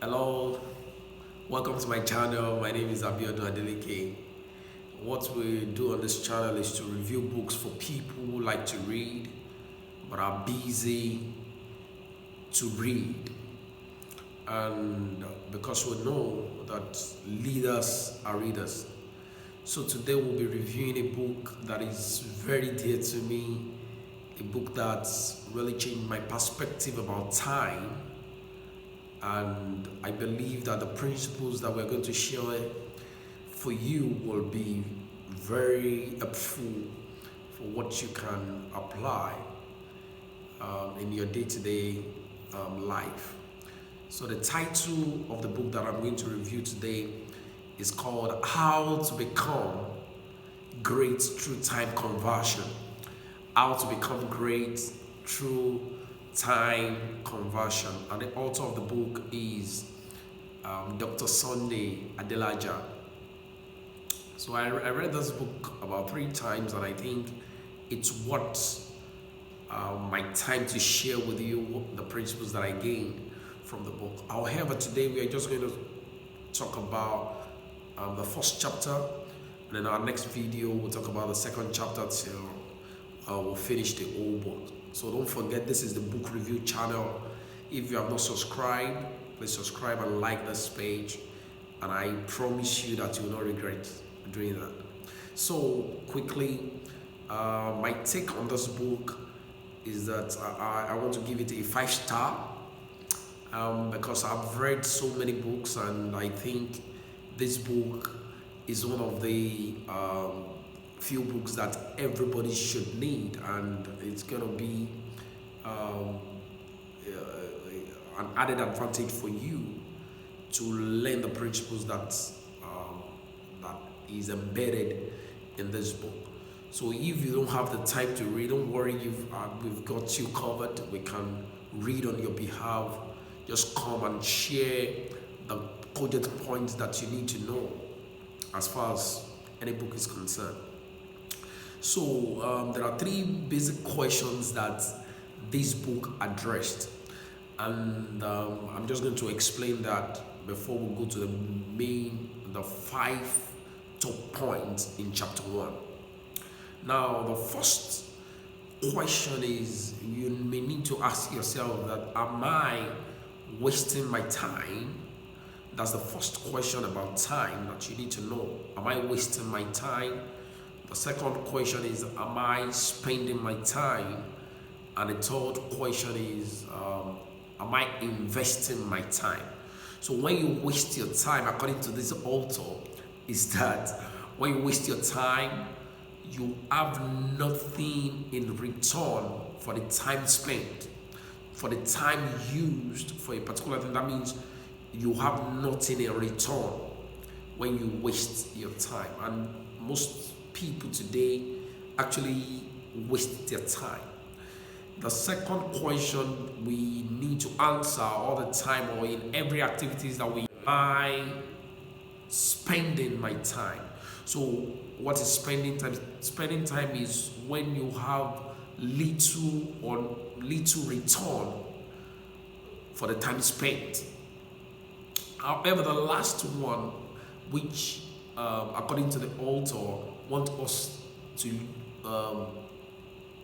Hello, welcome to my channel. My name is Adelaja. What we do on this channel is to review books for people who like to read but are busy to read. And because we know that leaders are readers. So today we'll be reviewing a book that is very dear to me, a book that's really changed my perspective about time, and I believe that the principles that we're going to share for you will be very helpful for what you can apply in your day-to-day life. So the title of the book that I'm going to review today is called How to Become Great Through Time Conversion. How to Become Great Through Time Conversion. And the author of the book is Dr. Sunday Adelaja. So I read this book about 3 times, and I think it's worth my time to share with you the principles that I gained from the book. However, today we are just going to talk about the first chapter, and in our next video we'll talk about the second chapter till we'll finish the whole book. So don't forget, this is the book review channel. If you have not subscribed, please subscribe and like this page, and I promise you that you will not regret doing that. So quickly, my take on this book is that I want to give it a 5-star because I've read so many books, and I think this book is one of the few books that everybody should need, and it's gonna be an added advantage for you to learn the principles that is embedded in this book. So if you don't have the time to read, don't worry, we've got you covered. We can read on your behalf. Just come and share the coded points that you need to know as far as any book is concerned. So there are 3 basic questions that this book addressed, and I'm just going to explain that before we go to the 5 top points in chapter 1. Now, the first question is, you may need to ask yourself that, am I wasting my time? That's the first question about time that you need to know. Am I wasting my time? The second question is, am I spending my time? And the third question is, am I investing my time? So when you waste your time, according to this author, is that when you waste your time, you have nothing in return for the time spent, for the time used for a particular thing. That means you have nothing in return when you waste your time. And most people today actually waste their time. The second question we need to answer all the time, or in every activities that we, am I spending my time? So what is spending time? Spending time is when you have little return for the time spent. However, the last one, which according to the author, want us to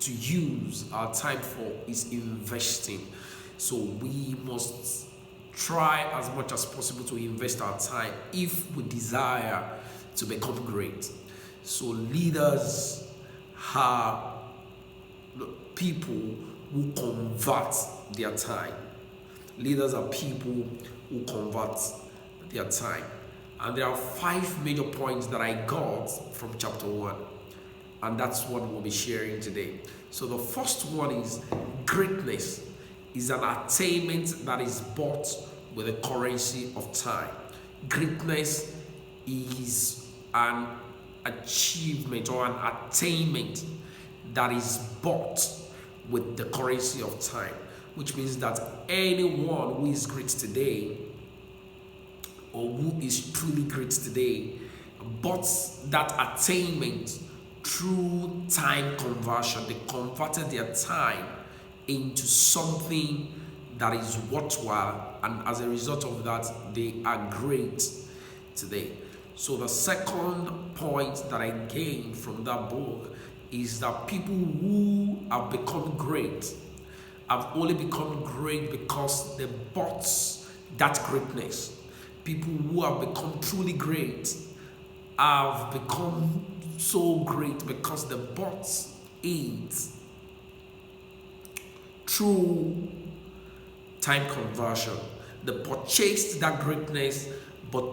use our time for, is investing. So we must try as much as possible to invest our time if we desire to become great. So leaders are people who convert their time. Leaders are people who convert their time. And there are 5 major points that I got from chapter 1. And that's what we'll be sharing today. So the first one is, greatness is an attainment that is bought with the currency of time. Greatness is an achievement or an attainment that is bought with the currency of time, which means that anyone who is great today, or who is truly great today, bought that attainment through time conversion. They converted their time into something that is worthwhile, and as a result of that, they are great today. So the second point that I gained from that book is that people who have become great have only become great because they bought that greatness. People who have become truly great have become so great because they bought it through time conversion. They purchased that greatness, but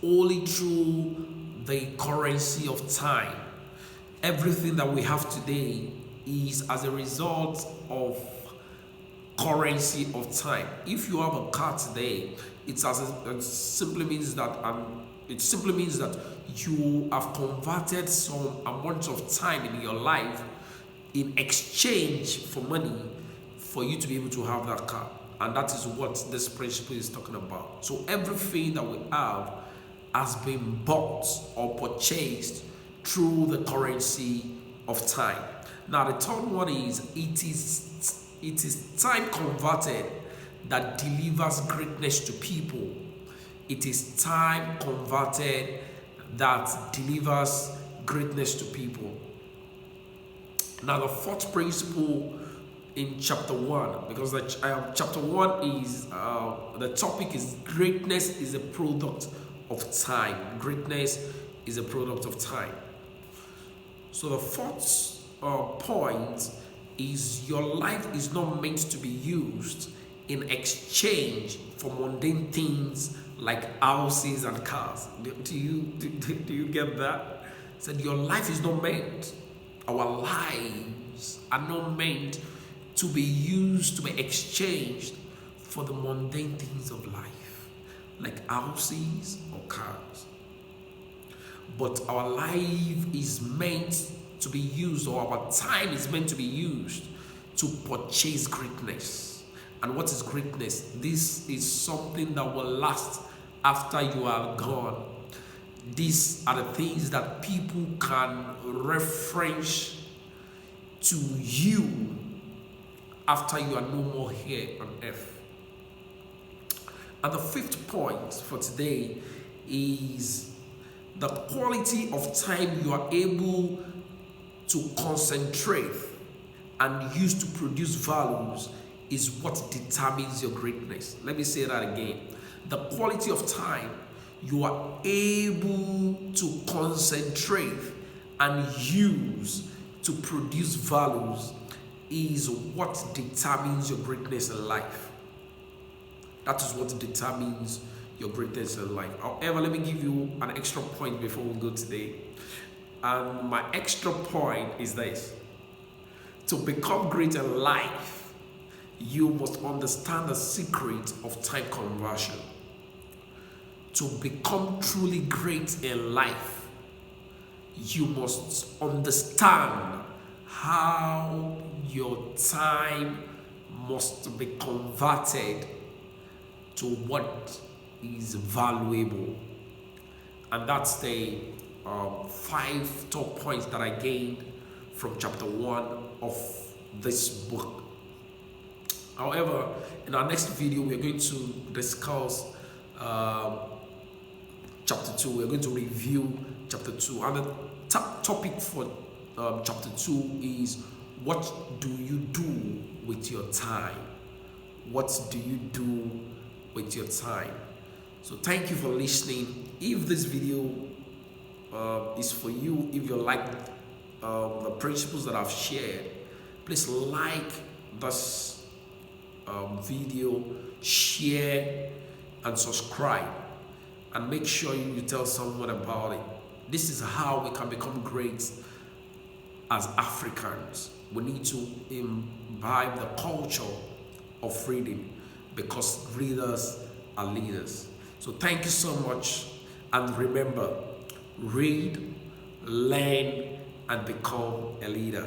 only through the currency of time. Everything that we have today is as a result of currency of time. If you have a car today, it simply means that you have converted some amount of time in your life in exchange for money for you to be able to have that car. And that is what this principle is talking about. So everything that we have has been bought or purchased through the currency of time. Now the third one is it is time converted that delivers greatness to people. It is time converted that delivers greatness to people. Now the fourth principle in chapter 1, because chapter 1 is the topic is greatness is a product of time. Greatness is a product of time. So the fourth point is your life is not meant to be used in exchange for mundane things like houses and cars. Do you get that? Said your life is not meant, our lives are not meant to be used, to be exchanged for the mundane things of life, like houses or cars. But our life is meant to be used, or our time is meant to be used to purchase greatness. And what is greatness? This is something that will last after you are gone. These are the things that people can reference to you after you are no more here on earth. And the fifth point for today is the quality of time you are able to concentrate and use to produce values is what determines your greatness. Let me say that again. The quality of time you are able to concentrate and use to produce values is what determines your greatness in life. That is what determines your greatness in life. However, let me give you an extra point before we go today. And my extra point is this. To become great in life, you must understand the secret of time conversion. To become truly great in life, you must understand how your time must be converted to what is valuable. And that's the 5 top points that I gained from chapter 1 of this book. However, in our next video, we're going to discuss chapter 2. We're going to review chapter 2. And the topic for chapter 2 is, what do you do with your time? What do you do with your time? So thank you for listening. If this video is for you, if you like the principles that I've shared, please like this video, share and subscribe, and make sure you tell someone about it. This is how we can become great as Africans. We need to imbibe the culture of reading, because readers are leaders. So thank you so much, and remember, read, learn, and become a leader.